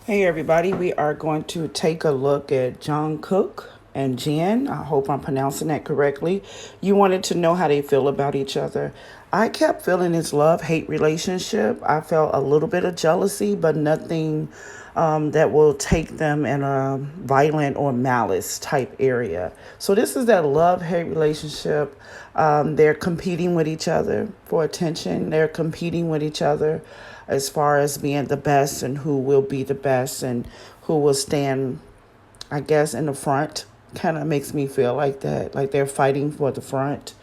Hey everybody, we are going to take a look at Jungkook and Jin. I hope I'm pronouncing that correctly. You wanted to know how they feel about each other. I kept feeling this love-hate relationship. I felt a little bit of jealousy, but nothing that will take them in a violent or malice type area. So this is that love-hate relationship. They're competing with each other for attention. They're competing with each other as far as being the best and who will be the best and who will stand, I guess, in the front. Kind of makes me feel like that, like they're fighting for the front.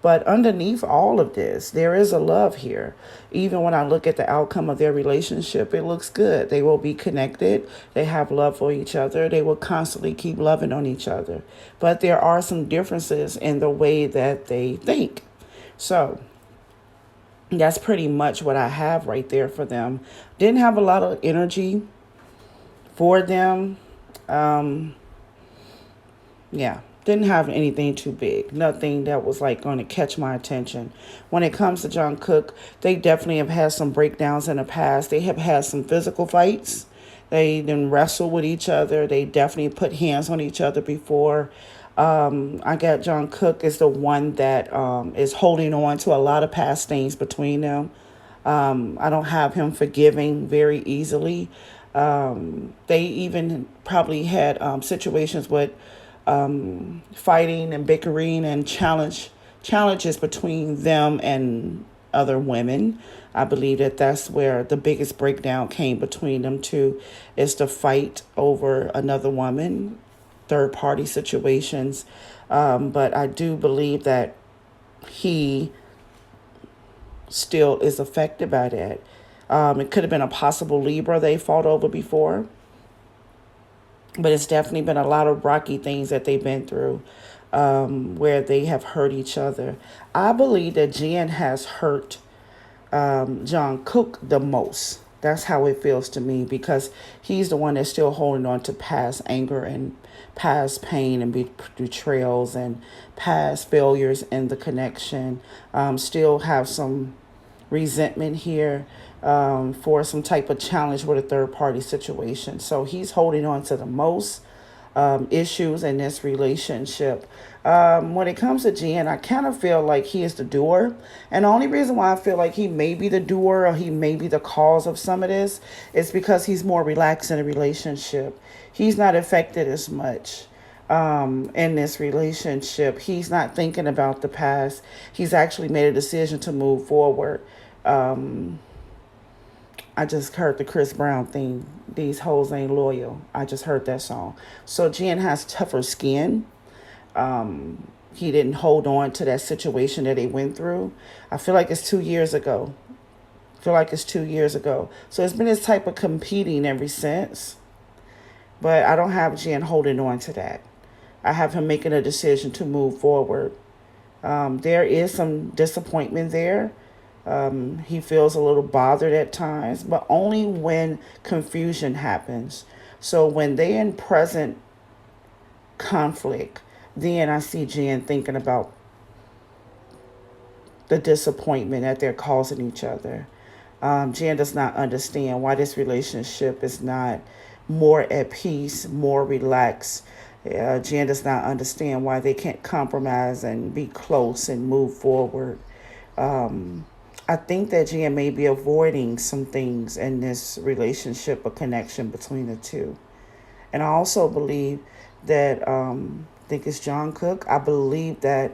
But underneath all of this, there is a love here. Even when I look at the outcome of their relationship, it looks good. They will be connected. They have love for each other. They will constantly keep loving on each other. But there are some differences in the way that they think. So that's pretty much what I have right there for them. Didn't have a lot of energy for them. Um, yeah, didn't have anything too big. Nothing that was like going to catch my attention. When it comes to Jungkook, they definitely have had some breakdowns in the past. They have had some physical fights. They then wrestle with each other. They definitely put hands on each other before. I got Jungkook is the one that is holding on to a lot of past things between them. I don't have him forgiving very easily. They even probably had situations with fighting and bickering and challenges between them and other women. I believe that that's where the biggest breakdown came between them two, is the fight over another woman, third party situations. But I do believe that he still is affected by that. It could have been a possible Libra they fought over before, but it's definitely been a lot of rocky things that they've been through, where they have hurt each other. I believe that Jen has hurt John Cook the most. That's how it feels to me, because he's the one that's still holding on to past anger and past pain and betrayals and past failures in the connection. Still have some resentment here, for some type of challenge with a third party situation. So he's holding on to the most issues in this relationship. When it comes to Jen, I kind of feel like he is the doer. And the only reason why I feel like he may be the doer or he may be the cause of some of this is because he's more relaxed in a relationship. He's not affected as much in this relationship. He's not thinking about the past. He's actually made a decision to move forward. Um, I just heard the Chris Brown thing. These hoes ain't loyal. I just heard that song. So Jen has tougher skin. He didn't hold on to that situation that he went through. I feel like it's 2 years ago. I feel like it's 2 years ago. So it's been this type of competing ever since. But I don't have Jen holding on to that. I have him making a decision to move forward. There is some disappointment there. He feels a little bothered at times, but only when confusion happens. So when they're in present conflict, then I see Jen thinking about the disappointment that they're causing each other. Jen does not understand why this relationship is not more at peace, more relaxed. Jen does not understand why they can't compromise and be close and move forward. I think that Jen may be avoiding some things in this relationship or connection between the two. And I also believe that, I think it's John Cook. I believe that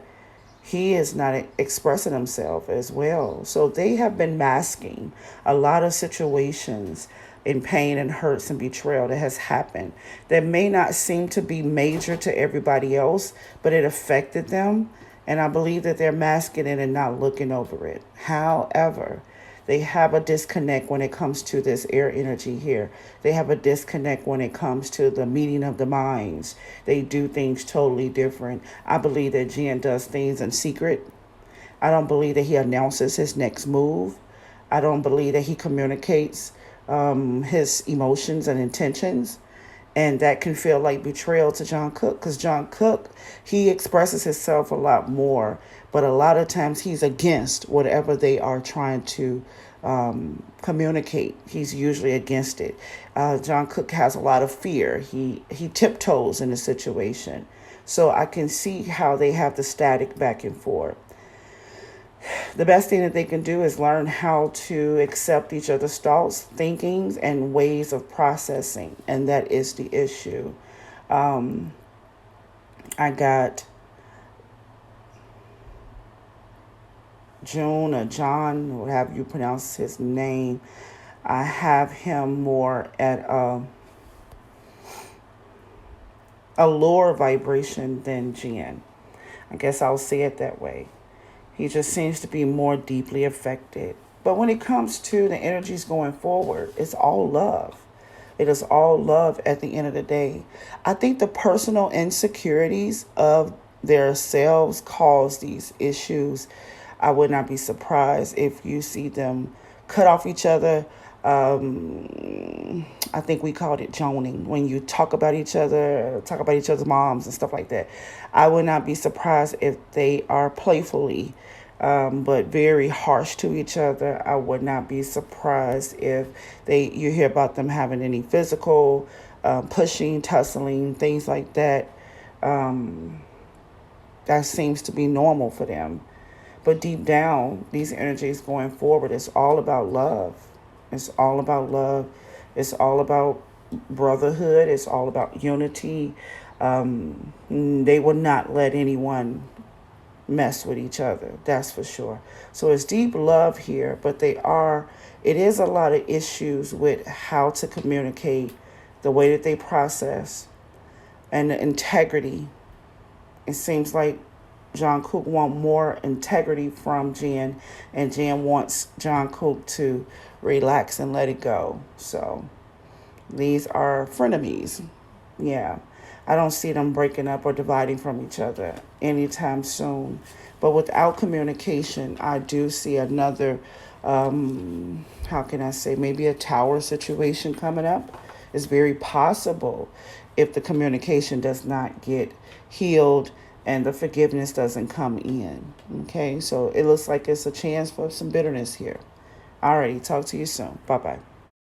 he is not expressing himself as well. So they have been masking a lot of situations in pain and hurts and betrayal that has happened that may not seem to be major to everybody else, but it affected them. And I believe that they're masking it and not looking over it. However, they have a disconnect when it comes to this air energy here. They have a disconnect when it comes to the meeting of the minds. They do things totally different. I believe that Jen does things in secret. I don't believe that he announces his next move. I don't believe that he communicates his emotions and intentions. And that can feel like betrayal to John Cook, because John Cook, he expresses himself a lot more, but a lot of times he's against whatever they are trying to communicate. He's usually against it. Jungkook has a lot of fear. He tiptoes in the situation. So I can see how they have the static back and forth. The best thing that they can do is learn how to accept each other's thoughts, thinkings, and ways of processing. And that is the issue. I got June or John, whatever you pronounce his name. I have him more at a lower vibration than Jin. I guess I'll say it that way. He just seems to be more deeply affected. But when it comes to the energies going forward, it's all love. It is all love at the end of the day. I think the personal insecurities of their selves cause these issues. I would not be surprised if you see them cut off each other. I think we called it joning when you talk about each other, talk about each other's moms and stuff like that. I would not be surprised if they are playfully, but very harsh to each other. I would not be surprised if you hear about them having any physical, pushing, tussling, things like that. That seems to be normal for them. But deep down, these energies going forward, it's all about love. It's all about love. It's all about brotherhood. It's all about unity. They will not let anyone mess with each other. That's for sure. So it's deep love here, but it is a lot of issues with how to communicate, the way that they process, and the integrity. It seems like Jungkook wants more integrity from Jin, and Jin wants Jungkook to relax and let it go. So these are frenemies. Yeah. I don't see them breaking up or dividing from each other anytime soon. But without communication, I do see another, how can I say, maybe a tower situation coming up. It's very possible if the communication does not get healed and the forgiveness doesn't come in. Okay, so it looks like it's a chance for some bitterness here. Alrighty, talk to you soon. Bye-bye.